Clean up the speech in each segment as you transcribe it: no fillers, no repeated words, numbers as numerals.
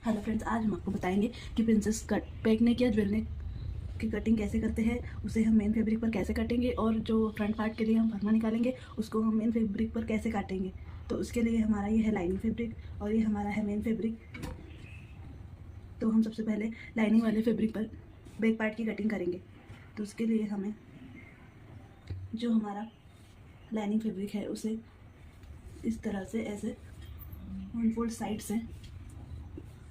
Hello friends, आज हम आपको बताएंगे कि प्रिंसेस कट बैक नेक या ज्वेल नेक की कटिंग कैसे करते हैं, उसे हम मेन फैब्रिक पर कैसे काटेंगे और जो फ्रंट पार्ट के लिए हम फरमा निकालेंगे उसको हम मेन फैब्रिक पर कैसे काटेंगे। तो उसके लिए हमारा ये है लाइनिंग फैब्रिक और ये हमारा है मेन फैब्रिक। तो हम सबसे पहले लाइनिंग वाले फैब्रिक पर बैक पार्ट की कटिंग करेंगे। तो उसके लिए हमें जो हमारा लाइनिंग फैब्रिक है उसे इस तरह से ऐसे वन फोल्ड साइड से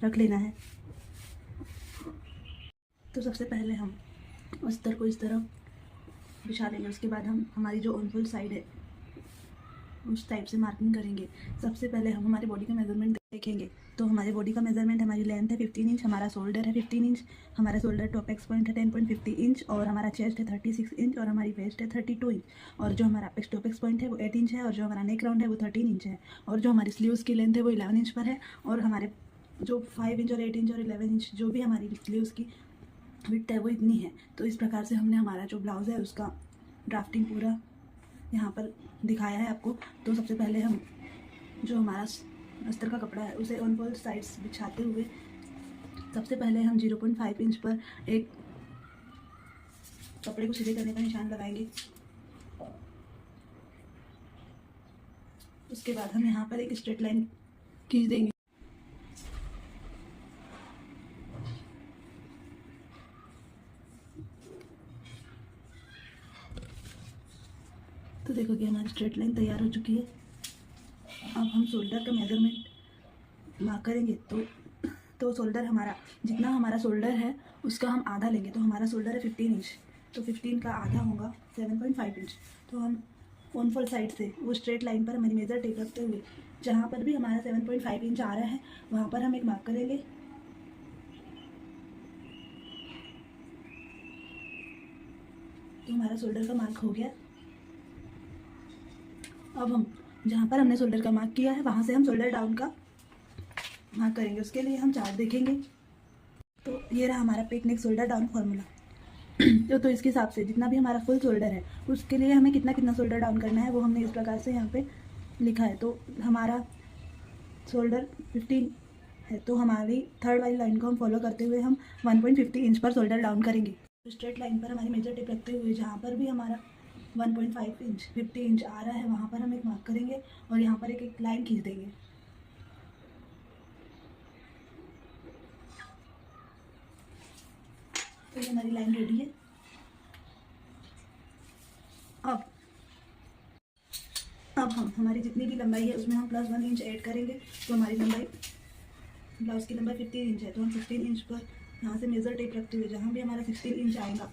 रख लेना है। तो सबसे पहले हम अस्तर को इस तरह बिछा लेंगे। उसके बाद हम हमारी जो ऑन फुल साइड है उस टाइप से मार्किंग करेंगे। सबसे पहले हम हमारे बॉडी का मेजरमेंट देखेंगे। तो हमारे बॉडी का मेजरमेंट, हमारी लेंथ है 15 इंच, हमारा शोल्डर है 15 इंच, हमारा शोल्डर टॉप एक्स पॉइंट है 10.50 इंच और हमारा चेस्ट है 36 इंच और हमारी वेस्ट है 32 इंच और जो हमारा अपेक्स टॉप एक्स पॉइंट है वो 8 इंच है और जो हमारा नेक राउंड है वो 13 इंच है और जो हमारी स्लीव्स की लेंथ है वो 11 इंच पर है और हमारे जो 5 इंच और 8 इंच और 11 इंच जो भी हमारी स्लीव्स की विड्थ है वो इतनी है। तो इस प्रकार से हमने हमारा जो ब्लाउज़ है उसका ड्राफ्टिंग पूरा यहाँ पर दिखाया है आपको। तो सबसे पहले हम जो हमारा अस्तर का कपड़ा है उसे ऑन बोथ साइड्स बिछाते हुए सबसे पहले हम 0.5 इंच पर एक कपड़े को सीधे करने का निशान लगाएंगे। उसके बाद हम यहाँ पर एक स्ट्रेट लाइन खींच देंगे। तो देखो कि हमारी स्ट्रेट लाइन तैयार हो चुकी है। अब हम शोल्डर का मेजरमेंट मार्क करेंगे। तो शोल्डर हमारा जितना हमारा शोल्डर है उसका हम आधा लेंगे। तो हमारा शोल्डर है 15 इंच, तो 15 का आधा होगा 7.5 इंच। तो हम ऑन फुल साइड से वो स्ट्रेट लाइन पर हमारी मेजर टेप रखते हुए जहाँ पर भी हमारा 7.5 इंच आ रहा है वहाँ पर हम एक मार्क करेंगे। तो हमारा शोल्डर का मार्क हो गया। अब हम जहाँ पर हमने शोल्डर का मार्क किया है वहाँ से हम शोल्डर डाउन का मार्क करेंगे। उसके लिए हम चार्ट देखेंगे। तो ये रहा हमारा पेक नेक शोल्डर डाउन फॉर्मूला। तो इसके हिसाब से जितना भी हमारा फुल शोल्डर है उसके लिए हमें कितना कितना शोल्डर डाउन करना है वो हमने इस प्रकार से यहाँ पे लिखा है। तो हमारा शोल्डर 15 है तो हमारी थर्ड वाली लाइन को हम फॉलो करते हुए हम 1.50 इंच पर शोल्डर डाउन करेंगे। स्ट्रेट लाइन पर हमारी मेजर टिप रखते हुए जहाँ पर भी हमारा 1.5 इंच 50 इंच आ रहा है वहाँ पर हम एक मार्क करेंगे और यहाँ पर एक लाइन खींच देंगे। तो ये हमारी लाइन रेडी है। अब हम हमारी जितनी भी लंबाई है उसमें हम +1 इंच ऐड करेंगे। तो हमारी लंबाई, ब्लाउज की लंबाई 15 इंच है तो हम 15 इंच पर यहाँ से मेजर टेप रखते हुए जहाँ भी हमारा 16 इंच आएगा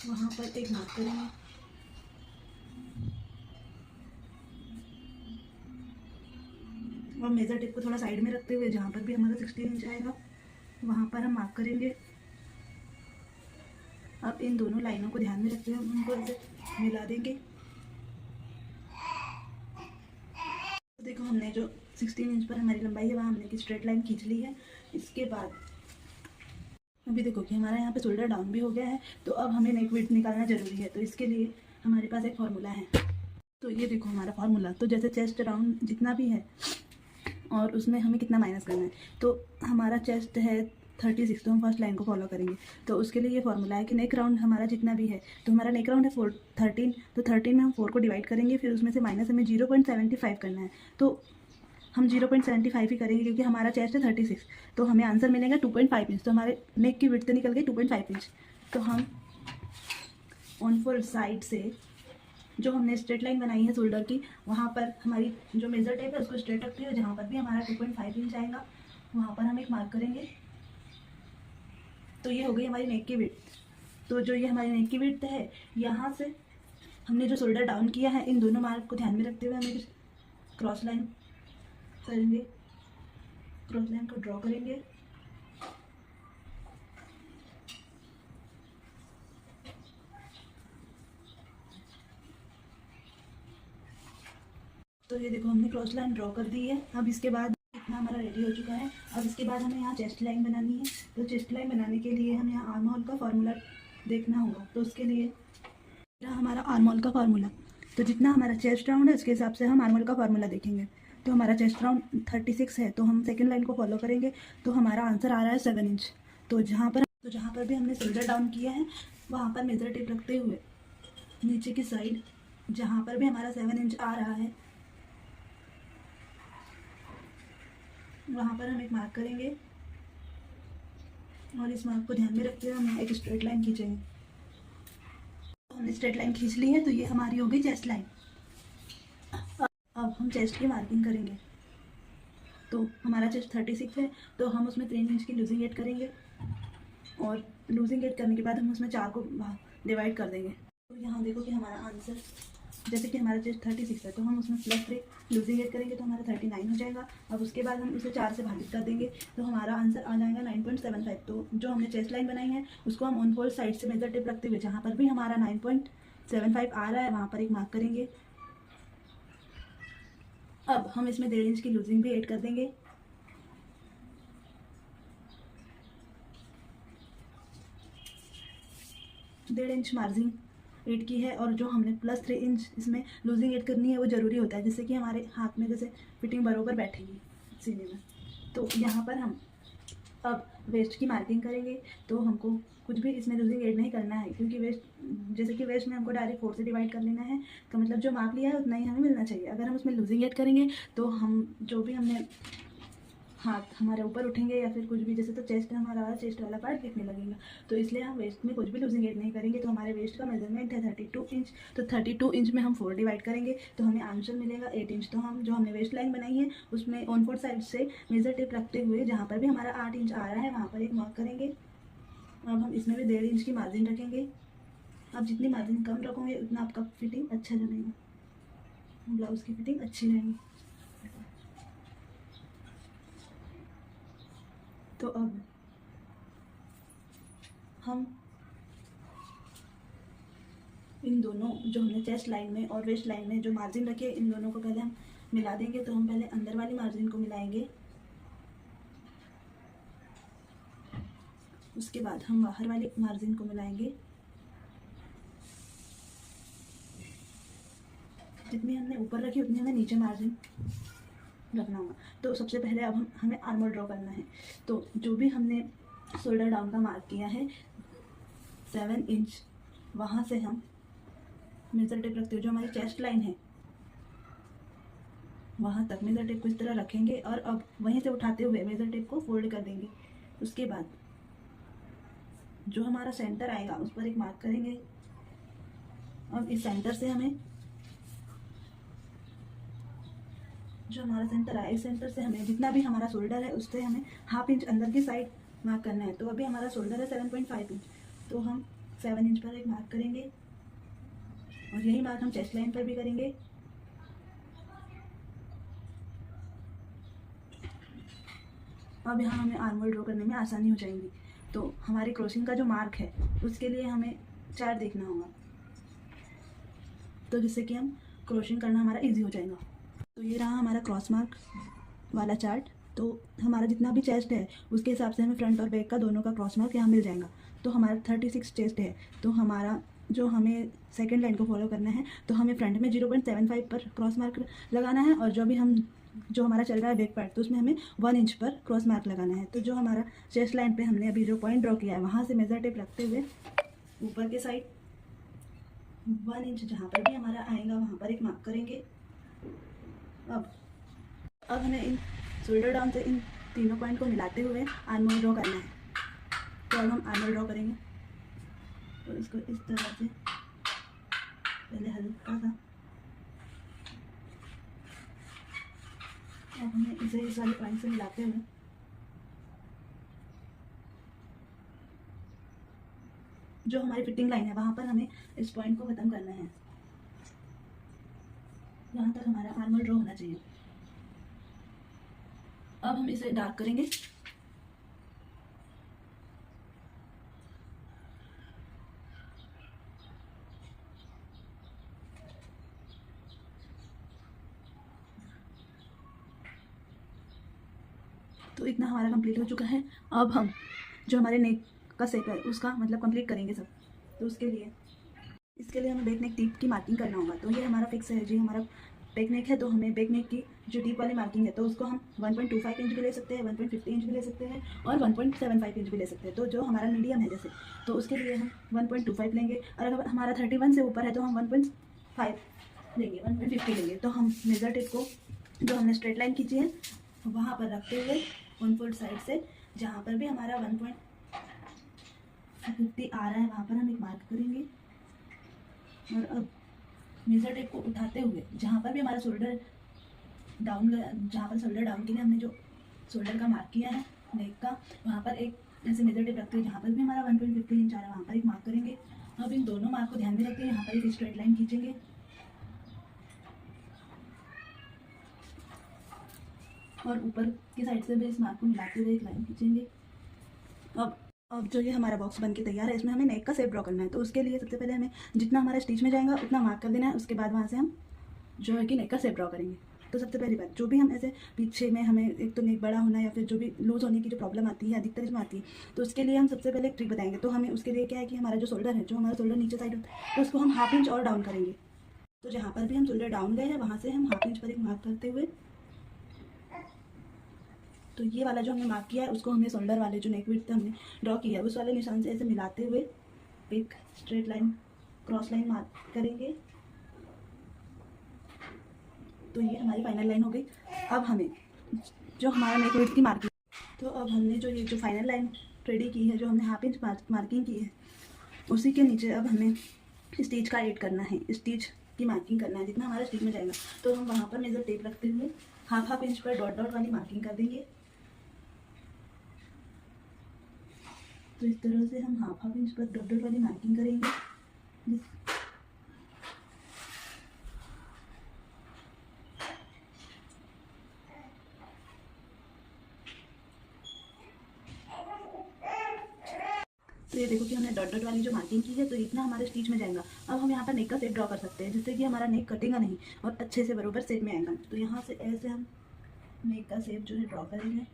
वहाँ पर एक मार्क करेंगे। और मेजर टेप को थोड़ा साइड में रखते हुए जहाँ पर भी हमारा 16 इंच आएगा वहाँ पर हम मार्क करेंगे। अब इन दोनों लाइनों को ध्यान में रखते हुए उनको ऐसे मिला देंगे। तो देखो हमने जो 16 इंच पर हमारी लंबाई है वहाँ हमने की स्ट्रेट लाइन खींच ली है। इसके बाद अभी देखो कि हमारा यहाँ पे शोल्डर डाउन भी हो गया है। तो अब हमें नेक विड्थ निकालना जरूरी है। तो इसके लिए हमारे पास एक फार्मूला है। तो ये देखो हमारा फार्मूला। तो जैसे चेस्ट राउंड जितना भी है और उसमें हमें कितना माइनस करना है। तो हमारा चेस्ट है 36 तो हम फर्स्ट लाइन को फॉलो करेंगे। तो उसके लिए ये फार्मूला है कि नेक राउंड हमारा जितना भी है तो हमारा नेक राउंड है 13। तो 13 में हम 4 को डिवाइड करेंगे, फिर उसमें से माइनस हमें 0.75 करना है। तो हम 0.75 ही करेंगे क्योंकि हमारा चेस्ट है 36। तो हमें आंसर मिलेगा 2.5 इंच। तो हमारे नेक की विड्थ निकल गई 2.5 इंच। तो हम ऑन फुल साइड से जो हमने स्ट्रेट लाइन बनाई है शोल्डर की वहाँ पर हमारी जो मेजर टेप है उसको स्ट्रेट रखते हुए जहाँ पर भी हमारा 2.5 इंच आएगा वहाँ पर हम एक मार्क करेंगे। तो ये हो गई हमारी नेक की विड्थ। तो जो ये हमारी नेक की विड्थ है यहाँ से हमने जो शोल्डर डाउन किया है इन दोनों मार्क को ध्यान में रखते हुए हमें क्रॉस लाइन करेंगे। क्रॉस लाइन को ड्रॉ करेंगे। तो ये देखो हमने क्रॉस लाइन ड्रॉ कर दी है। अब इसके बाद इतना हमारा रेडी हो चुका है। अब इसके बाद हमें यहाँ चेस्ट लाइन बनानी है। तो चेस्ट लाइन बनाने के लिए हम यहाँ आर्म होल का फार्मूला देखना होगा। तो उसके लिए हमारा आर्म होल का फार्मूला, तो जितना हमारा चेस्ट राउंड है उसके हिसाब से हम आर्म होल का फार्मूला देखेंगे। तो हमारा चेस्ट राउंड 36 है, तो हम सेकंड लाइन को फॉलो करेंगे। तो हमारा आंसर आ रहा है 7 इंच। तो जहाँ पर भी हमने शोल्डर डाउन किया है वहाँ पर मेजर टेप रखते हुए नीचे की साइड जहाँ पर भी हमारा 7 इंच आ रहा है वहाँ पर हम एक मार्क करेंगे और इस मार्क को ध्यान में रखते हुए हम एक स्ट्रेट लाइन खींचेंगे। हमने स्ट्रेट लाइन खींच ली है, तो ये हमारी हो गई चेस्ट लाइन। अब हम चेस्ट की मार्किंग करेंगे। तो हमारा चेस्ट 36 है, तो हम उसमें 3 इंच की लूजिंग ऐड करेंगे और लूजिंग ऐड करने के बाद हम उसमें 4 को डिवाइड कर देंगे। तो यहाँ देखो कि हमारा आंसर, जैसे कि हमारा चेस्ट 36 है तो हम उसमें +3 लूजिंग ऐड करेंगे तो हमारा 39 हो जाएगा। अब उसके बाद हम उसे 4 से भागित कर देंगे तो हमारा आंसर आ जाएगा 9.75। तो जो हमने चेस्ट लाइन बनाई है उसको हम ऑन फोल्ड साइड से मेजर टेप रखते हुए जहाँ पर भी हमारा 9.75 आ रहा है वहाँ पर एक मार्क करेंगे। अब हम इसमें 1.5 इंच की लूजिंग भी ऐड कर देंगे। डेढ़ इंच मार्जिन ऐड की है और जो हमने +3 इंच इसमें लूजिंग ऐड करनी है वो ज़रूरी होता है, जिससे कि हमारे हाथ में जैसे फिटिंग बराबर बैठेगी सीने में। तो यहाँ पर हम अब वेस्ट की मार्किंग करेंगे। तो हमको कुछ भी इसमें लूजिंग ऐड नहीं करना है, क्योंकि जैसे कि वेस्ट में हमको डायरेक्ट 4 से डिवाइड कर लेना है। तो मतलब जो माप लिया है उतना ही हमें मिलना चाहिए। अगर हम उसमें लूजिंग ऐड करेंगे तो हम जो भी हमने हाथ हमारे ऊपर उठेंगे या फिर कुछ भी, जैसे तो चेस्ट वाला पार्ट दिखने लगेगा। तो इसलिए हम वेस्ट में कुछ भी लूजिंग ऐड नहीं करेंगे। तो हमारे वेस्ट का मेजरमेंट है 32 इंच। तो 32 इंच में हम 4 डिवाइड करेंगे तो हमें आंसर मिलेगा 8 इंच। तो हम जो हमने वेस्ट लाइन बनाई है उसमें ऑन फोर्थ साइड से मेजर टेप रखते हुए जहाँ पर भी हमारा 8 इंच आ रहा है वहाँ पर एक मार्क करेंगे। अब हम इसमें भी 1.5 इंच की मार्जिन रखेंगे। आप जितनी मार्जिन कम रखोगे उतना आपका फिटिंग अच्छा जमेगा, ब्लाउज की फिटिंग अच्छी रहेगी। तो अब हम इन दोनों जो हमने चेस्ट लाइन में और वेस्ट लाइन में जो मार्जिन रखी है इन दोनों को पहले हम मिला देंगे। तो हम पहले अंदर वाली मार्जिन को मिलाएंगे, उसके बाद हम बाहर वाली मार्जिन को मिलाएंगे। जितनी हमने ऊपर रखी उतनी हमें नीचे मार्जिन रखना होगा। तो सबसे पहले अब हमें आर्मर ड्रॉ करना है। तो जो भी हमने शोल्डर डाउन का मार्क किया है 7 इंच, वहाँ से हम मेजर टेप रखते हुए जो हमारी चेस्ट लाइन है वहाँ तक मेजर टेप को इस तरह रखेंगे और अब वहीं से उठाते हुए मेजर टेप को फोल्ड कर देंगे। उसके बाद जो हमारा सेंटर आएगा उस पर एक मार्क करेंगे। अब इस सेंटर से हमें जो हमारा सेंटर है इस सेंटर से हमें जितना भी हमारा शोल्डर है उससे हमें ½ इंच अंदर की साइड मार्क करना है। तो अभी हमारा शोल्डर है 7.5 इंच, तो हम 7 इंच पर एक मार्क करेंगे और यही मार्क हम चेस्ट लाइन पर भी करेंगे। अब यहाँ हमें आर्मर ड्रॉ करने में आसानी हो जाएगी। तो हमारी क्रॉसिंग का जो मार्क है उसके लिए हमें चार्ट देखना होगा, तो जिससे कि हम क्रॉसिंग करना हमारा इजी हो जाएगा। तो ये रहा हमारा क्रॉस मार्क वाला चार्ट। तो हमारा जितना भी चेस्ट है उसके हिसाब से हमें फ्रंट और बैक का दोनों का क्रॉस मार्क यहाँ मिल जाएगा। तो हमारा 36 चेस्ट है, तो हमारा जो हमें सेकंड लाइन को फॉलो करना है तो हमें फ्रंट में 0.75 पर क्रॉस मार्क लगाना है और जो हमारा चल रहा है बैक पार्ट तो उसमें हमें 1 इंच पर क्रॉस मार्क लगाना है। तो जो हमारा चेस्ट लाइन पे हमने अभी जो पॉइंट ड्रॉ किया है वहाँ से मेजर टेप रखते हुए ऊपर के साइड 1 इंच जहाँ पर भी हमारा आएगा वहाँ पर एक मार्क करेंगे। अब हमें इन शोल्डर डाउन से इन तीनों पॉइंट को मिलाते हुए आर्मर ड्रॉ करना है। तो अब हम आर्मर ड्रॉ करेंगे। तो इसको इस तरह से पहले हल्का सा, अब हमें इसे इस वाले पॉइंट से मिलाते हुए जो हमारी फिटिंग लाइन है वहाँ पर हमें इस पॉइंट को ख़त्म करना है। यहाँ तक हमारा आर्मर ड्रॉ होना चाहिए। अब हम इसे डार्क करेंगे। तो इतना हमारा कंप्लीट हो चुका है। अब हम जो हमारे नेक का शेप है उसका मतलब कंप्लीट करेंगे सब। तो इसके लिए हमें बैक नेक टिप की मार्किंग करना होगा। तो ये हमारा फिक्स है जी, हमारा बैक नेक है तो हमें बैक नेक की जो डीप वाली मार्किंग है तो उसको हम 1.25 इंच भी ले सकते हैं, 1.50 इंच भी ले सकते हैं और 1.75 इंच भी ले सकते हैं। तो जो हमारा मीडियम है जैसे, तो उसके लिए हम 1.25 लेंगे, और अगर हमारा 31 से ऊपर है तो हम 1.5 लेंगे, 1.50 लेंगे। तो हम मेजर टेप को जो हमने स्ट्रेट लाइन खींची है वहाँ पर रखते हुए 1/4 साइड से जहाँ पर भी हमारा 1.50 आ रहा है वहाँ पर हम एक मार्क करेंगे। और अब मेजर टेप को उठाते हुए जहाँ पर भी हमारा शोल्डर डाउन, जहाँ पर शोल्डर डाउन के लिए हमने जो शोल्डर का मार्क किया है नेक का, वहाँ पर एक ऐसे मेजर टेप रखते हुए जहाँ पर भी हमारा 1.50 इंच आ रहा है वहाँ पर एक मार्क करेंगे। अब इन दोनों मार्क को ध्यान में रखते हुए यहाँ पर एक स्ट्रेट लाइन खींचेंगे और ऊपर की साइड से भी इस मार्क को मिलाते हुए एक लाइन खींचेंगे। अब जो ये हमारा बॉक्स बन के तैयार है, इसमें हमें नेक का शेप ड्रॉ करना है। तो उसके लिए सबसे पहले हमें जितना हमारा स्टिच में जाएगा उतना मार्क कर देना है। उसके बाद वहाँ से हम जो है कि नेक का शेप ड्रॉ करेंगे। तो सबसे पहली बात, जो भी हम ऐसे पीछे में हमें एक तो नेक बड़ा होना या फिर जो भी लूज होने की जो प्रॉब्लम आती है अधिकतर इसमें आती है, तो उसके लिए हम सबसे पहले एक ट्रिक बताएंगे। तो हमें उसके लिए क्या है कि हमारा जो शोल्डर है, जो हमारा शोल्डर नीचे साइड होता है, तो उसको हम 1/2 इंच और डाउन करेंगे। तो जहाँ पर भी हम शोल्डर डाउन गए हैं वहाँ से हम 1/2 इंच पर एक मार्क करते हुए, तो ये वाला जो हमने मार्क किया है उसको हमने शोल्डर वाले जो नेक विड्थ हमने ड्रॉ किया है उस वाले निशान से ऐसे मिलाते हुए एक straight line, cross line mark करेंगे। तो ये हमारी फाइनल लाइन हो गई। अब हमें जो हमारा नेक विड्थ की मार्किंग, तो अब हमने जो ये जो फाइनल लाइन रेडी की है, जो हमने 1/2 इंच मार्किंग की है, उसी के नीचे अब हमें स्टिच का एड करना है, स्टिच की मार्किंग करना है जितना हमारा स्टिच में जाएगा। तो हम वहाँ पर मेजर टेप रखते हुए 1/2 इंच पर डॉट डॉट वाली मार्किंग कर देंगे। तो इस तरह से हम 1/2 इंच पर डॉट डॉट वाली मार्किंग करेंगे। तो ये देखो कि हमने डॉट डॉट वाली जो मार्किंग की है, तो इतना हमारे स्टिच में जाएगा। अब हम यहाँ पर नेक का शेप ड्रॉ कर सकते हैं जिससे कि हमारा नेक कटेगा नहीं और अच्छे से बरोबर शेप में आएगा। तो यहाँ से ऐसे हम नेक का शेप जो है ड्रॉ करेंगे।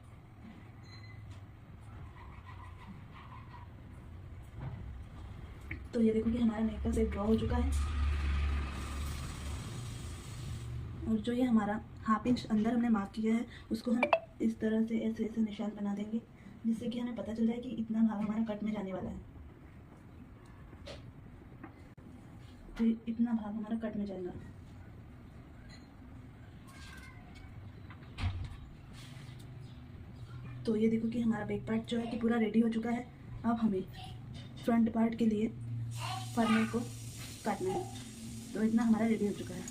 तो ये देखो कि हमारा नेक का शेप ड्रॉ हो चुका है। और जो ये हमारा 1/2 इंच अंदर हमने मार्क किया है उसको हम इस तरह से ऐसे ऐसे निशान बना देंगे जिससे कि हमें पता चल जाए कि इतना भाग हमारा कट में जाने वाला है। तो इतना भाग हमारा कट में जाएगा। तो ये देखो कि हमारा बैक पार्ट जो है कि पूरा रेडी हो चुका है। अब हमें फ्रंट पार्ट के लिए फरने को काटना है। तो इतना हमारा रेडी हो चुका है।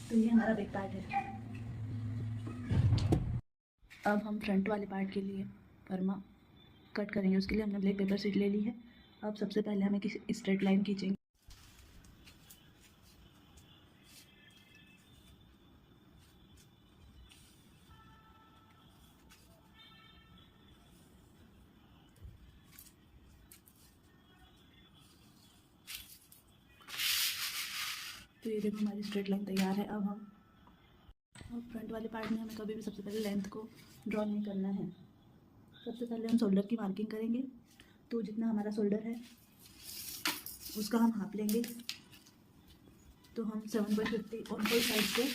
तो ये हमारा बैक पार्ट है। अब हम फ्रंट वाले पार्ट के लिए फरमा कट करेंगे। उसके लिए हमने ब्लैक पेपर शीट ले ली है। अब सबसे पहले हमें किसी स्ट्रेट लाइन खींचेंगे। तो ये देखो हमारी स्ट्रेट लाइन तैयार है। अब फ्रंट वाले पार्ट में हमें कभी भी सबसे पहले लेंथ को ड्रॉ नहीं करना है। सबसे पहले हम शोल्डर की मार्किंग करेंगे। तो जितना हमारा शोल्डर है उसका हम हाफ लेंगे। तो हम 7.50 और फुल साइड से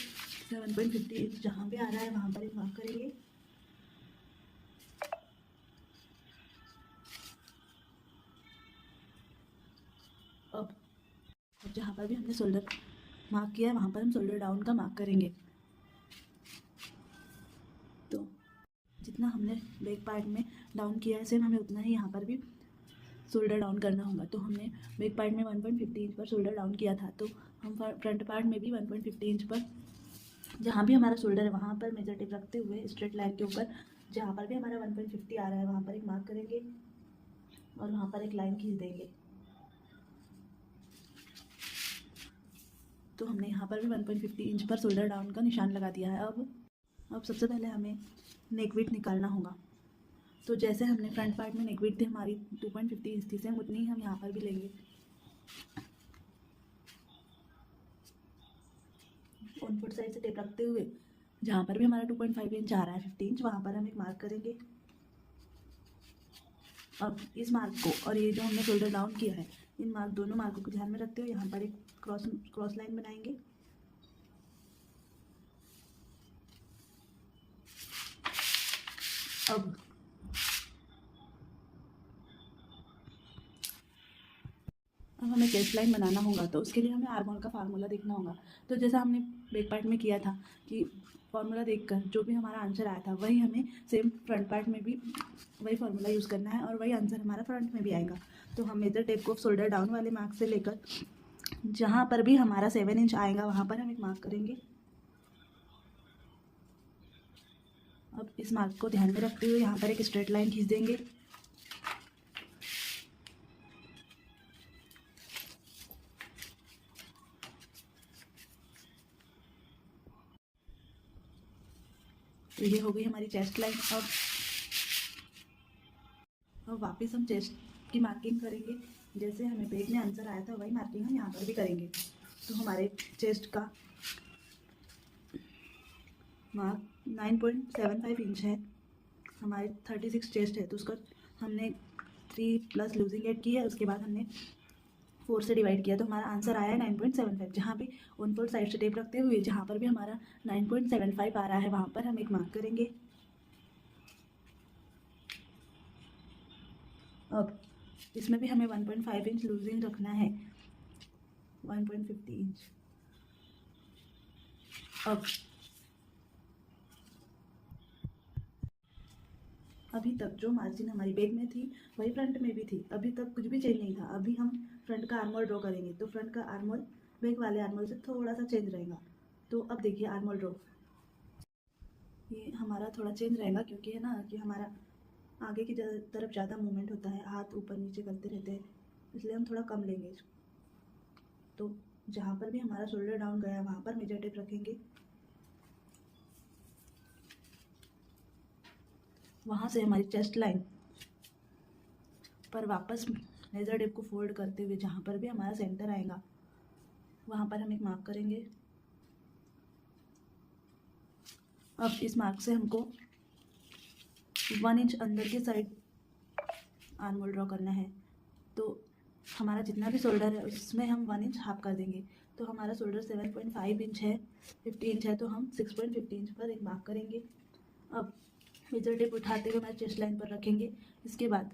7.50 इंच जहाँ पे आ रहा है वहाँ पर एक मार्क करेंगे। अब जहाँ पर भी हमने शोल्डर मार्क किया है वहाँ पर हम शोल्डर डाउन का मार्क करेंगे। तो जितना हमने बैक पार्ट में डाउन किया है सेम हमें उतना ही यहाँ पर भी शोल्डर डाउन करना होगा। तो हमने बैक पार्ट में 1.50 इंच पर शोल्डर डाउन किया था, तो हम फ्रंट पार्ट में भी 1.50 इंच पर जहाँ भी हमारा शोल्डर है वहाँ पर मेजर टेप रखते हुए स्ट्रेट लाइन के ऊपर जहाँ पर भी हमारा 1.50 आ रहा है वहाँ पर एक मार्क करेंगे और वहाँ पर एक लाइन खींच देंगे। तो हमने यहाँ पर भी 1.50 इंच पर शोल्डर डाउन का निशान लगा दिया है। अब सबसे पहले हमें नेक विड्थ निकालना होगा। तो जैसे हमने फ्रंट पार्ट में नेक विड्थ थी हमारी 2.50 इंच थी, सेम उतनी ही हम यहाँ पर भी लेंगे। ऑन फुट साइड से टेप रखते हुए जहाँ पर भी हमारा 2.5 इंच आ रहा है 50 इंच वहाँ पर हम एक मार्क करेंगे। अब इस मार्क को और ये जो हमने शोल्डर डाउन किया है इन दोनों मार्कों को ध्यान में रखते हुए यहाँ पर एक क्रॉस लाइन बनाएंगे। अब हमें चेस्ट लाइन बनाना होगा, तो उसके लिए हमें आर्मोल का फार्मूला देखना होगा। तो जैसा हमने बैक पार्ट में किया था कि फार्मूला देखकर जो भी हमारा आंसर आया था वही हमें सेम फ्रंट पार्ट में भी वही फार्मूला यूज़ करना है और वही आंसर हमारा फ्रंट में भी आएगा। तो हम मेजर टेप को शोल्डर डाउन वाले मार्क से लेकर जहाँ पर भी हमारा 7 इंच आएगा वहाँ पर हम एक मार्क करेंगे। अब इस मार्क को ध्यान में रखते हुए यहाँ पर एक स्ट्रेट लाइन खींच देंगे। तो ये हो गई हमारी चेस्ट लाइन। अब वापस हम चेस्ट की मार्किंग करेंगे। जैसे हमें पेज में आंसर आया था वही मार्किंग हम यहाँ पर भी करेंगे। तो हमारे चेस्ट का मार्क 9.75 इंच है। हमारे 36 चेस्ट है, तो उसका हमने 3 प्लस लूजिंग एड की है, उसके बाद हमने 4 से डिवाइड किया, तो हमारा आंसर आया है 9.75। जहाँ भी ऑन फोल्ड साइड से टेप रखते हुए जहाँ पर भी हमारा 9.75 आ रहा है वहाँ पर हम एक मार्क करेंगे। अब इसमें भी हमें 1.5 इंच लूजिंग रखना है, 1.50 इंच। अब अभी तक जो मार्जिन हमारी बैक में थी वही फ्रंट में भी थी, अभी तक कुछ भी चेंज नहीं था। अभी हम फ्रंट का आर्मोल ड्रॉ करेंगे, तो फ्रंट का आर्मोल बैक वाले आर्मोल से थोड़ा सा चेंज रहेगा। तो अब देखिए आर्मोल ड्रॉ, ये हमारा थोड़ा चेंज रहेगा क्योंकि है ना कि हमारा आगे की तरफ ज़्यादा मूवमेंट होता है, हाथ ऊपर नीचे करते रहते हैं, इसलिए हम थोड़ा कम लेंगे। तो जहाँ पर भी हमारा शोल्डर डाउन गया वहाँ पर मेजर टेप रखेंगे, वहाँ से हमारी चेस्ट लाइन पर वापस मेजर टेप को फोल्ड करते हुए जहाँ पर भी हमारा सेंटर आएगा वहाँ पर हम एक मार्क करेंगे। अब इस मार्क से हमको 1 इंच अंदर की साइड आर्मोल ड्रॉ करना है। तो हमारा जितना भी शोल्डर है उसमें हम 1 इंच हाफ कर देंगे। तो हमारा शोल्डर 7.5 इंच है, 50 इंच है, तो हम 6.50 इंच पर एक मार्क करेंगे। अब मेजर टेप उठाते हुए हमारे चेस्ट लाइन पर रखेंगे। इसके बाद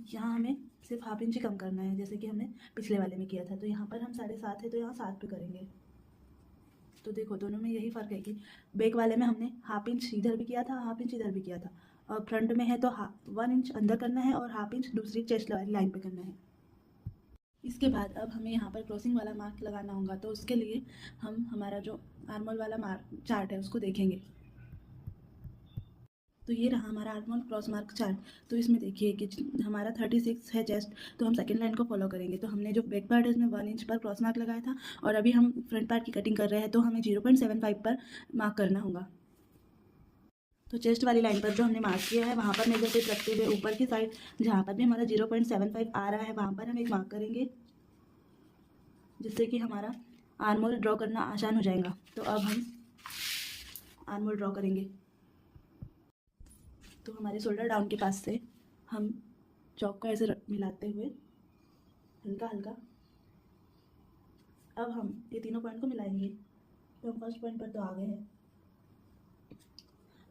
यहाँ हमें सिर्फ हाफ इंच ही कम करना है, जैसे कि हमने पिछले वाले में किया था। तो यहाँ पर हम 7.5 है, तो यहाँ 7 पे करेंगे। तो देखो दोनों में यही फ़र्क है कि बैक वाले में हमने हाफ इंच इधर भी किया था, हाफ इंच इधर भी किया था, और फ्रंट में है तो 1 इंच अंदर करना है और हाफ इंच दूसरी चेस्ट लाइन पे करना है। इसके बाद अब हमें यहाँ पर क्रॉसिंग वाला मार्क लगाना होगा। तो उसके लिए हम हमारा जो आर्मोल वाला मार्क चार्ट है उसको देखेंगे। तो ये रहा हमारा आर्मोल क्रॉस मार्क चार्ट। तो इसमें देखिए कि हमारा 36 है चेस्ट, तो हम सेकंड लाइन को फॉलो करेंगे। तो हमने जो बैक पार्ट है उसमें 1 इंच पर क्रॉस मार्क लगाया था, और अभी हम फ्रंट पार्ट की कटिंग कर रहे हैं, तो हमें 0.75 पर मार्क करना होगा। तो चेस्ट वाली लाइन पर जो हमने मार्क किया है वहाँ पर मेजर टेप रखते हुए ऊपर की साइड जहाँ पर भी हमारा 0.75 आ रहा है वहाँ पर हम एक मार्क करेंगे, जिससे कि हमारा आर्मोल ड्रॉ करना आसान हो जाएगा। तो अब हम आर्मोल ड्रॉ करेंगे। तो हमारे शोल्डर डाउन के पास से हम चौक को ऐसे मिलाते हुए हल्का हल्का अब हम ये तीनों पॉइंट को मिलाएंगे। तो हम फर्स्ट पॉइंट पर तो आ गए हैं,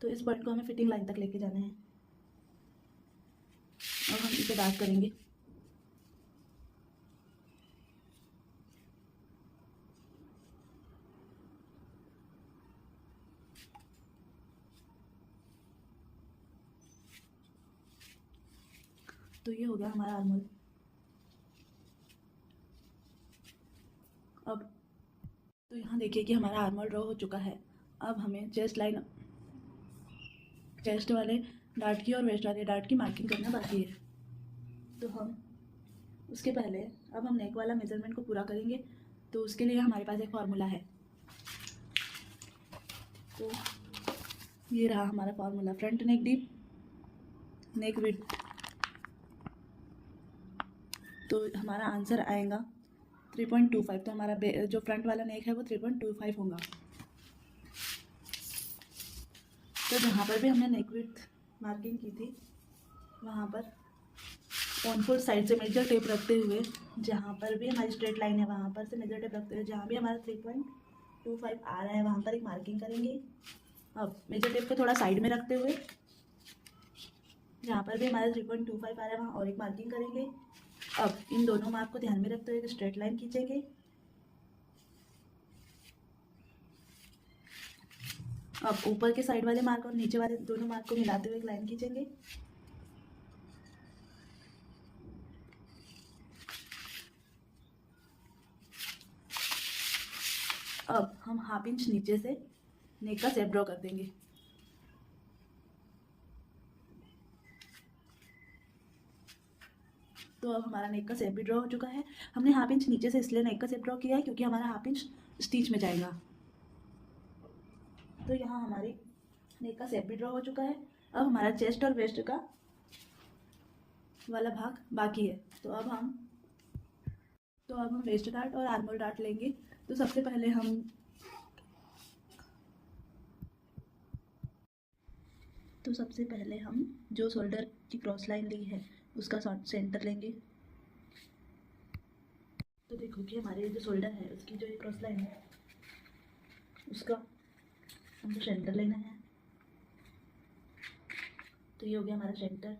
तो इस पॉइंट को हमें फिटिंग लाइन तक लेके जाना है। अब हम इसे डार्क करेंगे। तो ये हो गया हमारा आर्मोल। अब तो यहाँ देखिए कि हमारा आर्मोल ड्रॉ हो चुका है। अब हमें चेस्ट लाइन, चेस्ट वाले डार्ट की और वेस्ट वाले डार्ट की मार्किंग करना बाकी है। तो हम उसके पहले अब हम नेक वाला मेजरमेंट को पूरा करेंगे। तो उसके लिए हमारे पास एक फार्मूला है। तो ये रहा हमारा फार्मूला, फ्रंट नेक डीप, नेक विड्थ। तो हमारा आंसर आएगा 3.25। तो हमारा जो फ्रंट वाला नेक है वो 3.25 होगा। तो जहाँ पर भी हमने नेक विड्थ मार्किंग की थी वहाँ पर ऑन फोल्ड साइड से मेजर टेप रखते हुए जहाँ पर भी हमारी स्ट्रेट लाइन है वहाँ पर से मेजर टेप रखते हुए जहाँ भी हमारा 3.25 आ रहा है वहाँ पर एक मार्किंग करेंगे। अब मेजर टेप को थोड़ा साइड में रखते हुए जहाँ पर भी हमारा 3.25 आ रहा है वहाँ और एक मार्किंग करेंगे। अब इन दोनों मार्क को ध्यान में रखते हुए एक स्ट्रेट लाइन खींचेंगे। अब ऊपर के साइड वाले मार्क और नीचे वाले दोनों मार्क को मिलाते हुए एक लाइन खींचेंगे। अब हम हाफ इंच नीचे से नेक का शेप ड्रॉ कर देंगे। तो अब हमारा नेक का शेप भी ड्रॉ हो चुका है। हमने हाफ इंच नीचे से इसलिए नेक का शेप ड्रॉ किया है क्योंकि हमारा हाफ इंच स्टिच में जाएगा। तो यहाँ हमारी नेक का शेप भी ड्रॉ हो चुका है। अब हमारा चेस्ट और वेस्ट का वाला भाग बाकी है। तो अब हम वेस्ट डार्ट और आर्मोल डार्ट लेंगे। तो सबसे पहले हम जो शोल्डर की क्रॉस लाइन ली है उसका सेंटर लेंगे। तो देखो कि हमारे जो शोल्डर है उसकी जो क्रॉस लाइन है उसका हमको सेंटर लेना है। तो ये हो गया हमारा सेंटर।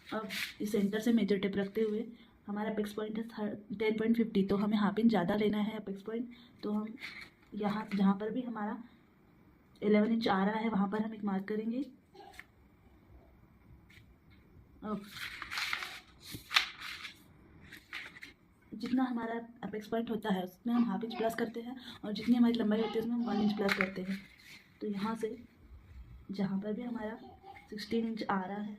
अब इस सेंटर से मेजर टेप रखते हुए हमारा अपेक्स पॉइंट है 10.50, तो हमें हाफ इंच ज़्यादा लेना है अपेक्स पॉइंट। तो हम यहाँ जहाँ पर भी हमारा 11 इंच आ रहा है वहाँ पर हम एक मार्क करेंगे। अब जितना हमारा अपेक्स पॉइंट होता है उसमें हम हाफ इंच प्लस करते हैं और जितनी हमारी लंबाई होती है उसमें हम 1 इंच प्लस करते हैं। तो यहाँ से जहाँ पर भी हमारा 16 इंच आ रहा है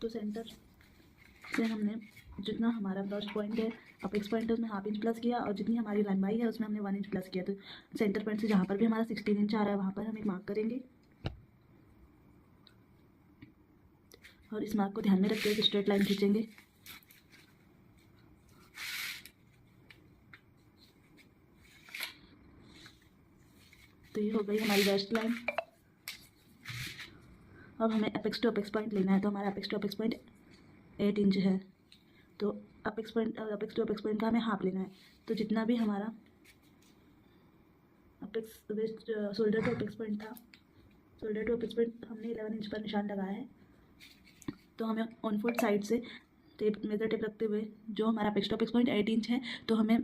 तो सेंटर से हमने जितना हमारा फर्स्ट पॉइंट है अपेक्स पॉइंट है उसमें हाफ इंच प्लस किया और जितनी हमारी लंबाई है उसमें हमने 1 इंच प्लस किया। तो सेंटर पॉइंट से जहाँ पर भी हमारा 16 इंच आ रहा है वहाँ पर हम एक मार्क करेंगे और इस मार्क को ध्यान में रखते हुए स्ट्रेट लाइन खींचेंगे। तो ये हो गई हमारी वेस्ट लाइन। अब हमें अपेक्स टू अपेक्स पॉइंट लेना है। तो हमारा apex to apex point 8 inch है। तो अपेक्स टू अपेक्स पॉइंट का हमें हाफ लेना है। तो जितना भी हमारा apex waist shoulder to apex point था, शोल्डर टू अपेक्स पॉइंट हमने 11 इंच पर निशान लगाया है। तो हमें ऑन फुट साइड से मेजर टेप रखते हुए जो हमारा apex to apex point 8 inch है तो हमें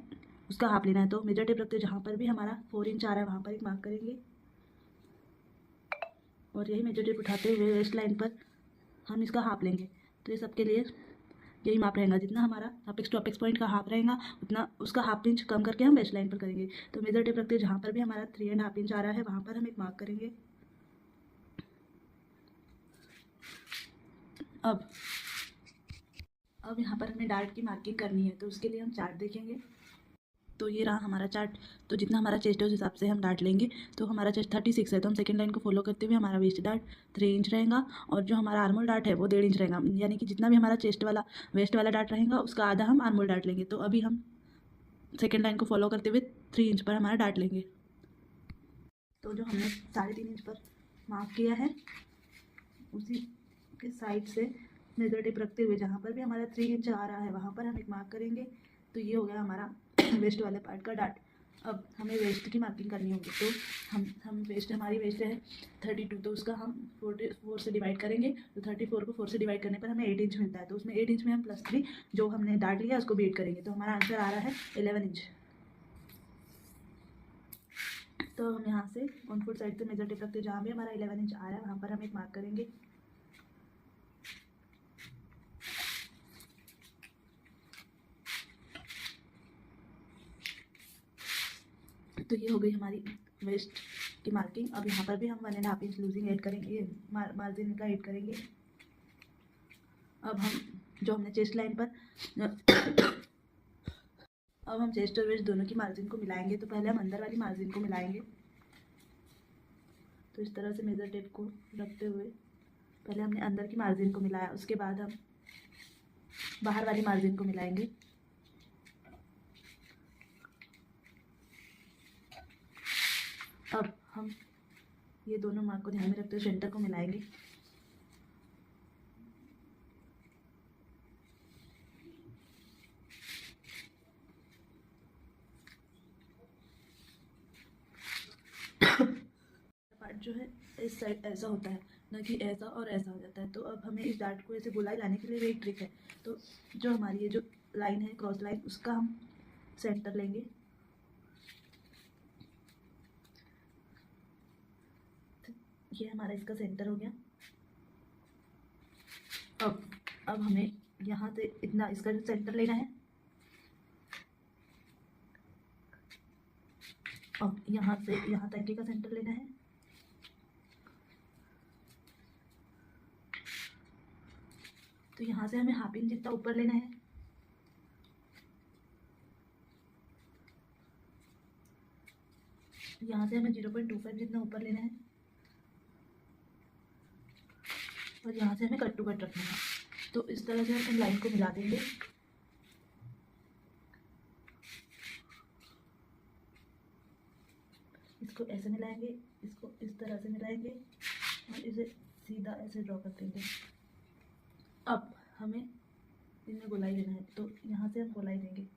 उसका हाफ लेना है। तो मेजर टेप रखते हुए जहाँ पर भी हमारा 4 इंच आ रहा है वहाँ पर एक मार्क करेंगे और यही मेजर टेप उठाते हुए वेस्ट लाइन पर हम इसका हाफ लेंगे। तो ये सबके लिए यही माप रहेगा। जितना हमारा अपेक्स टू अपेक्स पॉइंट का हाफ रहेगा उतना उसका हाफ इंच कम करके हम वेस्ट लाइन पर करेंगे। तो मेजर टेप रखते हुए जहाँ पर भी हमारा 3.5 इंच आ रहा है वहाँ पर हम एक मार्क करेंगे। अब यहाँ पर हमें डार्ट की मार्किंग करनी है। तो उसके लिए हम चार्ट देखेंगे। तो ये रहा हमारा चार्ट। तो जितना हमारा चेस्ट है उस हिसाब से हम डार्ट लेंगे। तो हमारा चेस्ट 36 है तो हम सेकंड लाइन को फॉलो करते हुए हमारा वेस्ट डार्ट 3 इंच रहेगा और जो हमारा आर्मोल डार्ट है वो 1.5 इंच रहेगा। यानी कि जितना भी हमारा चेस्ट वाला वेस्ट वाला डार्ट रहेगा उसका आधा हम आर्मोल डार्ट लेंगे। तो अभी हम सेकेंड लाइन को फॉलो करते हुए 3 इंच पर हमारा डार्ट लेंगे। तो जो हमने 3.5 इंच पर मार्क किया है उसी के साइड से मेजर टेप रखते हुए जहाँ पर भी हमारा 3 इंच आ रहा है वहाँ पर हम एक मार्क करेंगे। तो ये हो गया हमारा वेस्ट वाले पार्ट का डार्ट। अब हमें वेस्ट की मार्किंग करनी होगी। तो हमारी वेस्ट है 32, तो उसका हम 4 से डिवाइड करेंगे। तो 34 को 4 से डिवाइड करने पर हमें 8 इंच मिलता है। तो उसमें 8 इंच में हम +3 जो हमने डार्ट लिया उसको बीट करेंगे। तो हमारा आंसर आ रहा है 11 इंच। तो हम यहाँ से ऑन फुट साइड से मेजर टेप रखते जहाँ भी हमारा 11 इंच आ रहा है वहाँ पर हम एक मार्क करेंगे। तो ये हो गई हमारी वेस्ट की मार्किंग। अब यहाँ पर भी हम 1.5 इंच लूजिंग ऐड करेंगे, मार्जिन का ऐड करेंगे। अब हमने चेस्ट लाइन पर अब हम चेस्ट और वेस्ट दोनों की मार्जिन को मिलाएंगे। तो पहले हम अंदर वाली मार्जिन को मिलाएंगे। तो इस तरह से मेजर टेप को रखते हुए पहले हमने अंदर की मार्जिन को मिलाया, उसके बाद हम बाहर वाली मार्जिन को मिलाएंगे। अब हम ये दोनों मार्क को ध्यान में रखते हुए सेंटर को मिलाएंगे। इस साइड ऐसा होता है, ना कि ऐसा और ऐसा हो जाता है। तो अब हमें इस डार्ट को ऐसे गोलाई लाने के लिए एक ट्रिक है। तो जो हमारी ये जो लाइन है क्रॉस लाइन, उसका हम सेंटर लेंगे। ये हमारा इसका सेंटर हो गया। अब हमें यहाँ से इतना इसका जो सेंटर लेना है। अब यहाँ से यहाँ तक का सेंटर लेना है। तो यहाँ से हमें हाफ इंच जितना ऊपर लेना है। यहाँ से हमें 0.25 जितना ऊपर लेना है। और यहाँ से हमें कट टू कट रखना है। तो इस तरह से हम इन लाइन को मिला देंगे। इसको ऐसे मिलाएंगे, इसको इस तरह से मिलाएंगे और इसे सीधा ऐसे ड्रॉ कर देंगे। अब हमें इनमें गोलाई देना है, तो यहाँ से हम गोलाई देंगे।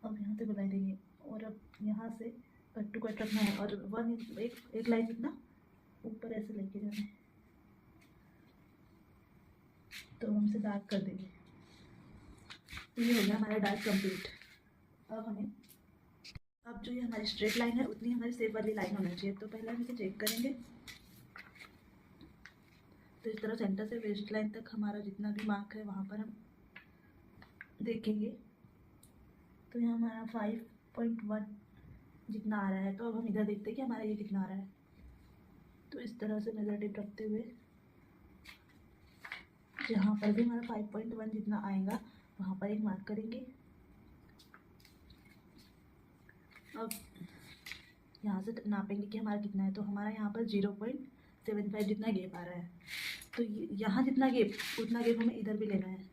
अब यहाँ से गोलाई देंगे और अब यहाँ से कट टू कट रखना है और एक लाइन जितना ऊपर ऐसे लेके जाना है। तो हम इसे डार्क कर देंगे। तो ये हो गया हमारा डार्क कंप्लीट। अब जो ये हमारी स्ट्रेट लाइन है उतनी हमारी सेप वाली लाइन होना चाहिए। तो पहले हम इसे चेक करेंगे। तो इस तरह सेंटर से वेस्ट लाइन तक हमारा जितना भी मार्क है वहाँ पर हम देखेंगे। तो यहाँ हमारा 5.1 जितना आ रहा है। तो अब हम इधर देखते हैं कि हमारा ये कितना आ रहा है। तो इस तरह से मेजर टेप रखते हुए जहाँ पर भी हमारा 5.1 जितना आएगा वहाँ पर एक मार्क करेंगे। अब यहाँ से नापेंगे कि हमारा कितना है। तो हमारा यहाँ पर 0.75 जितना गैप आ रहा है। तो यहाँ जितना गैप उतना गैप हमें इधर भी लेना है।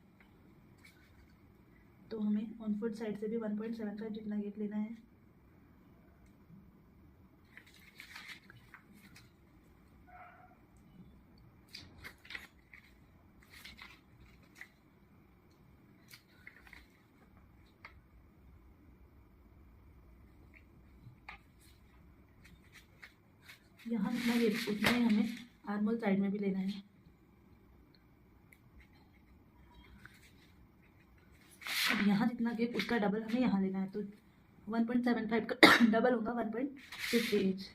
तो हमें ऑन फुट साइड से भी 1.75 जितना गैप लेना है। यहाँ जितना गैप उतना ही हमें आर्मोल साइड में भी लेना है। अब यहाँ जितना गैप उसका डबल हमें यहाँ लेना है। तो 1.75 का डबल होगा 1.50 इंच।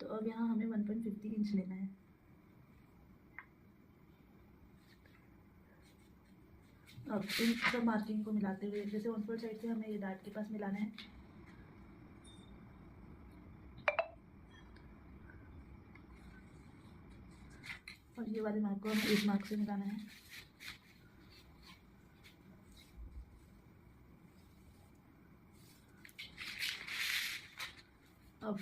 तो अब यहाँ हमें 1.50 इंच लेना है। अब इन सब मार्किंग को मिलाते हुए जैसे ऑन फुट साइड से हमें ये डार्ट के पास मिलाना है। और ये वाले मार्क को हमें इस मार्क से मिलाना है। अब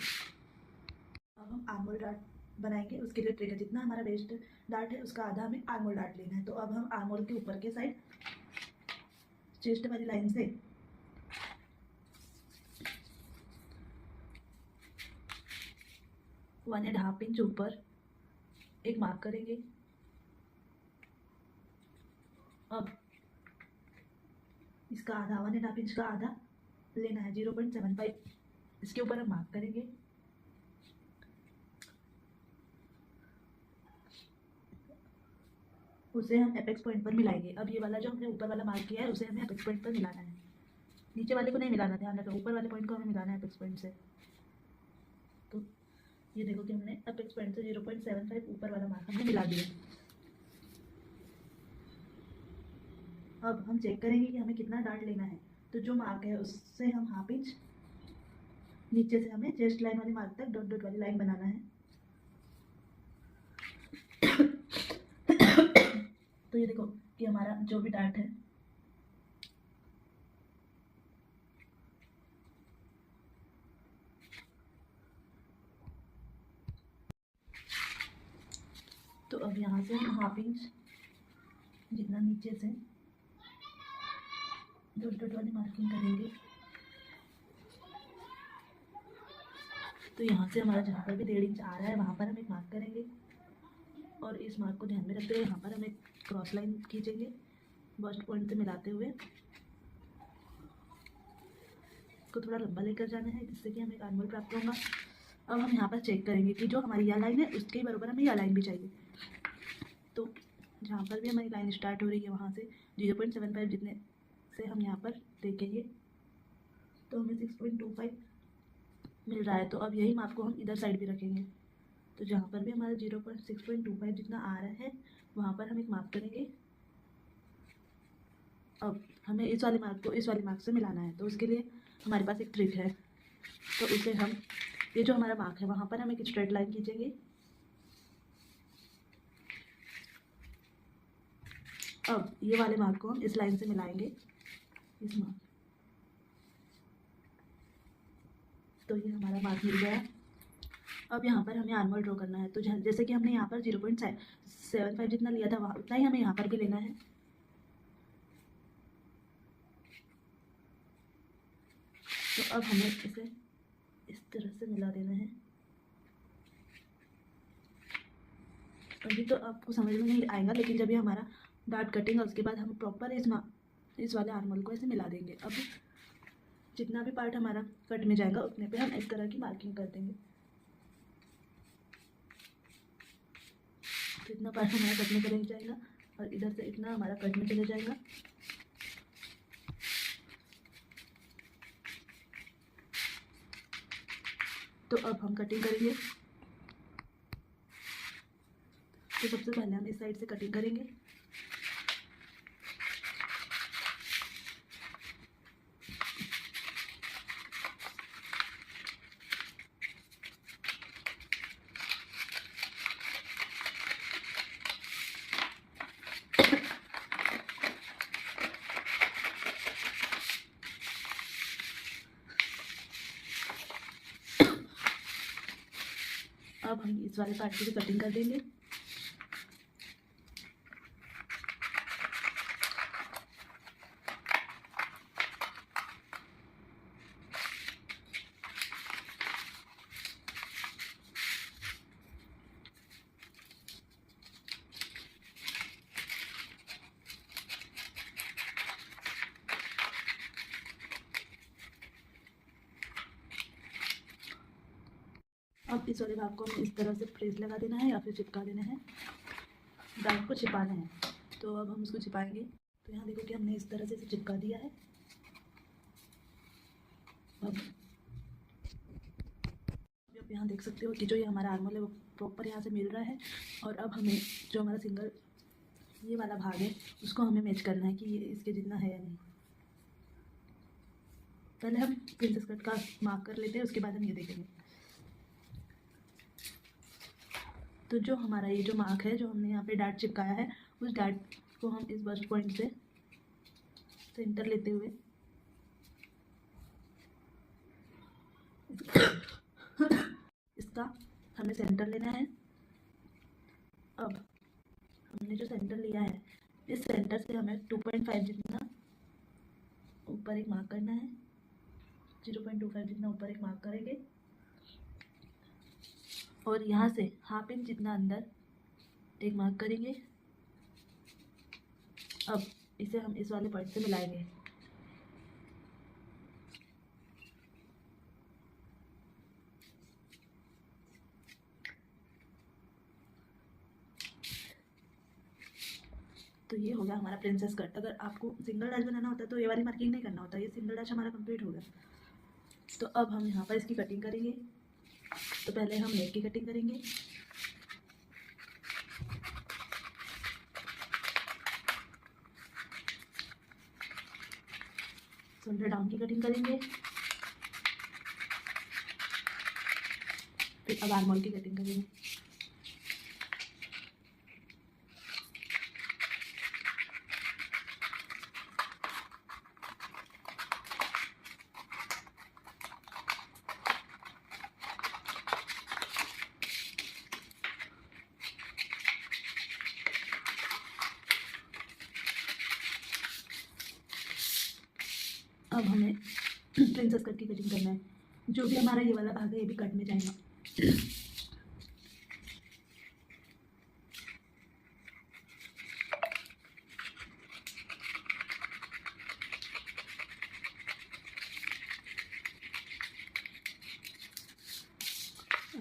हम आर्मोल डार्ट बनाएंगे। उसके लिए ट्रिक है, जितना हमारा वेस्ट डार्ट है उसका आधा हमें आर्मोल डार्ट लेना है। तो अब हम आर्मोल के ऊपर के साइड चेस्ट वाली लाइन से 1.5 इंच ऊपर एक मार्क करेंगे। अब इसका आधा 1.5 इंच का आधा लेना है 0.75, इसके ऊपर हम मार्क करेंगे। उसे हम एपेक्स पॉइंट पर मिलाएंगे। अब ये वाला जो हमने ऊपर वाला मार्क किया है उसे हमें एपेक्स पॉइंट पर मिलाना है। नीचे वाले को नहीं मिलाना, ध्यान रखो, ऊपर वाले पॉइंट को हमें मिलाना है एपेक्स पॉइंट से। तो ये देखो कि हमने एपेक्स पॉइंट से 0.75 ऊपर वाला मार्क हमने मिला दिया। अब हम चेक करेंगे कि हमें कितना डार्ट लेना है। तो जो मार्क है उससे हम हाफ इंच नीचे से हमें चेस्ट लाइन वाली मार्क तक डॉट डॉट वाली लाइन बनाना है। तो ये देखो कि हमारा जो भी डार्ट है तो अब यहाँ से हम हाफ इंच जितना नीचे से डॉट डॉट वाली मार्किंग करेंगे। तो यहाँ से हमारा जहाँ पर भी 1.5 इंच आ रहा है वहाँ पर हम एक मार्क करेंगे और इस मार्क को ध्यान में रखते हुए यहाँ पर हम एक क्रॉस लाइन खींचेंगे बस्ट पॉइंट से मिलाते हुए। इसको थोड़ा लंबा लेकर जाना है जिससे कि हमें एक आर्मोल प्राप्त होगा। अब हम यहाँ पर चेक करेंगे कि जो हमारी यह लाइन है उसके बराबर हमें यह लाइन भी चाहिए। तो जहाँ पर भी हमारी लाइन स्टार्ट हो रही है वहाँ से 0.75 जितने से हम यहाँ पर देखेंगे तो हमें 6.25 मिल रहा है। तो अब यही माप को हम इधर साइड भी रखेंगे। तो जहाँ पर भी हमारा 6.25 जितना आ रहा है वहाँ पर हम एक मार्क करेंगे। अब हमें इस वाले मार्क को इस वाले मार्क से मिलाना है। तो उसके लिए हमारे पास एक ट्रिक है। तो उसे हम ये जो हमारा मार्क है वहाँ पर हम एक स्ट्रेट लाइन खींचेंगे। अब ये वाले मार्क को हम इस लाइन से मिलाएंगे, इस मार्क। तो ये हमारा मार्क मिल गया। अब यहाँ पर हमें आर्मोल ड्रॉ करना है। तो जैसे कि हमने यहाँ पर 0.75 जितना लिया था वहाँ उतना ही हमें यहाँ पर भी लेना है। तो अब हमें इसे इस तरह से मिला देना है। अभी तो आपको समझ में नहीं आएगा, लेकिन जब ये हमारा डार्ट कटिंग है उसके बाद हम प्रॉपर इस वाले आर्मोल को ऐसे मिला देंगे। अब जितना भी पार्ट हमारा कट में जाएगा उतने पे हम इस तरह की मार्किंग कर देंगे। तो इतना पार्ट हमारा कट में चले जाएगा और इधर से इतना हमारा कट में चले जाएगा। तो अब हम कटिंग करेंगे। तो सबसे पहले हम इस साइड से कटिंग करेंगे। अब हम इस वाले पार्ट की भी कटिंग कर देंगे। अब इस वाले भाग को हमें इस तरह से प्रेस लगा देना है या फिर चिपका देना है। डार्ट को छिपाना है। तो अब हम उसको छिपाएंगे। तो यहाँ देखो कि हमने इस तरह से इसे चिपका दिया है। अब यहाँ देख सकते हो कि जो ये हमारा आर्मोल है वो प्रॉपर यहाँ से मिल रहा है। और अब हमें जो हमारा सिंगल ये वाला भाग है उसको हमें मैच करना है कि ये इसके जितना है या नहीं। पहले हम प्रिंसेस कट का मार्क कर लेते हैं, उसके बाद हम ये देखेंगे। तो जो हमारा ये जो मार्क है जो हमने यहाँ पे डार्ट चिपकाया है उस डार्ट को हम इस बस्ट पॉइंट से सेंटर लेते हुए इसका हमें सेंटर लेना है। अब हमने जो सेंटर लिया है इस सेंटर से हमें 2.5 जितना ऊपर एक मार्क करना है। 0.25 जितना ऊपर एक मार्क करेंगे और यहाँ से हाफ इंच जितना अंदर एक मार्क करेंगे। अब इसे हम इस वाले पॉइंट से मिलाएंगे। तो ये हो गया हमारा प्रिंसेस कट। अगर आपको सिंगल डैश बनाना होता तो ये वाली मार्किंग नहीं करना होता, ये सिंगल डैश हमारा कंप्लीट हो गया। तो अब हम यहाँ पर इसकी कटिंग करेंगे। तो पहले हम नेक की कटिंग करेंगे। शोल्डर डाउन की कटिंग करेंगे। फिर अब आर्मोल की कटिंग करेंगे। अब हमें प्रिंसेस कट की कटिंग करना है। जो भी हमारा ये वाला भाग है ये भी कट में जाएगा।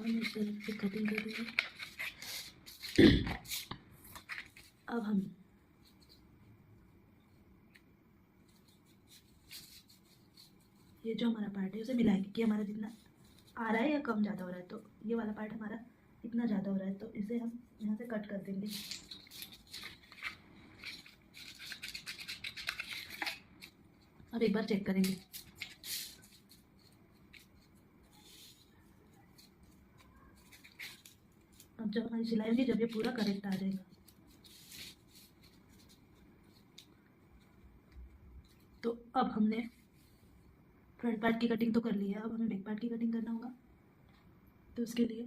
हम इस तरह से कटिंग कर देंगे। अब हम ये जो हमारा पार्ट है उसे मिलाएंगे कि हमारा जितना आ रहा है या कम ज़्यादा हो रहा है। तो ये वाला पार्ट हमारा इतना ज़्यादा हो रहा है तो इसे हम यहाँ से कट कर देंगे। अब एक बार चेक करेंगे। अब जब हमारी सिलाई होगी, जब ये पूरा करेक्ट आ जाएगा, तो अब हमने फ्रंट पार्ट की कटिंग तो कर ली है। अब हमें बैक पार्ट की कटिंग करना होगा। तो उसके लिए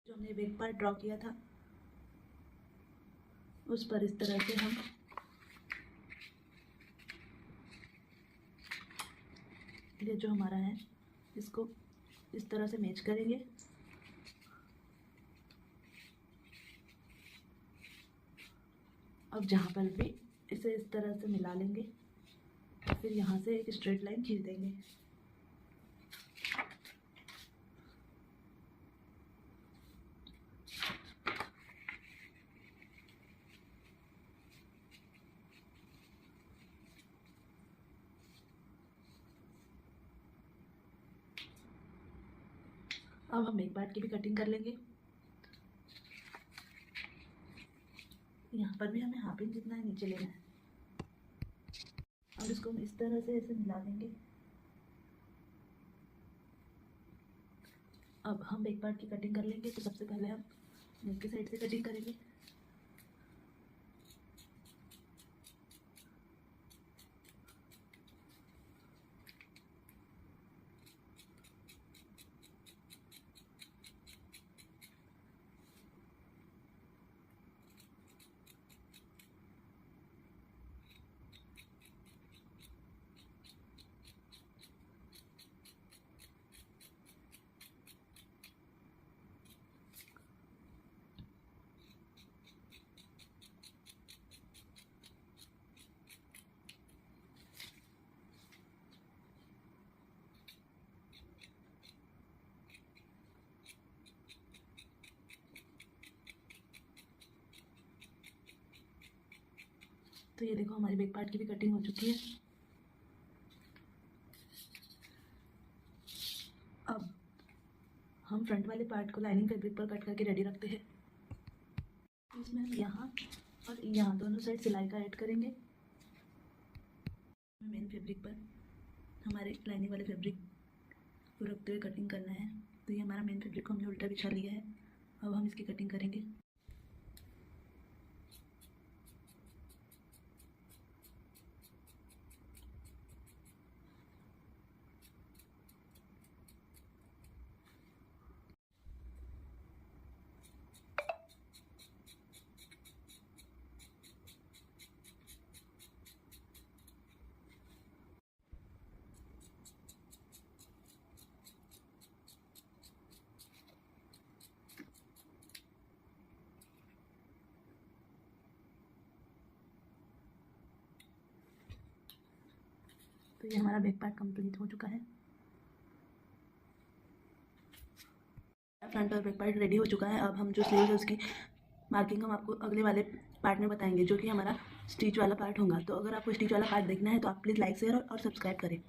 जो हमने बैक पार्ट ड्रॉ किया था उस पर इस तरह से हम ये जो हमारा है इसको इस तरह से मैच करेंगे। अब जहाँ पर भी इसे इस तरह से मिला लेंगे, फिर यहाँ से एक स्ट्रेट लाइन खींच देंगे। अब हम एक पार्ट की भी कटिंग कर लेंगे। यहाँ पर भी हमें हाफ इंच जितना है नीचे लेना है। अब इसको हम इस तरह से ऐसे मिला देंगे। अब हम बैक पार्ट की कटिंग कर लेंगे। तो सबसे पहले हम नेक की साइड से कटिंग करेंगे। तो ये देखो हमारी बैक पार्ट की भी कटिंग हो चुकी है। अब हम फ्रंट वाले पार्ट को लाइनिंग फैब्रिक पर कट करके रेडी रखते हैं। इसमें हम यहाँ और यहाँ दोनों साइड सिलाई का ऐड करेंगे। मेन फैब्रिक पर हमारे लाइनिंग वाले फैब्रिक को रखते हुए कटिंग करना है। तो ये हमारा मेन फैब्रिक को हमने उल्टा बिछा लिया है। अब हम इसकी कटिंग करेंगे। तो ये हमारा बैक पार्ट कंप्लीट हो चुका है। फ्रंट और बैक पार्ट रेडी हो चुका है। अब हम जो स्लीव है उसकी मार्किंग हम आपको अगले वाले पार्ट में बताएंगे, जो कि हमारा स्टिच वाला पार्ट होगा। तो अगर आपको स्टिच वाला पार्ट देखना है तो आप प्लीज़ लाइक शेयर और सब्सक्राइब करें।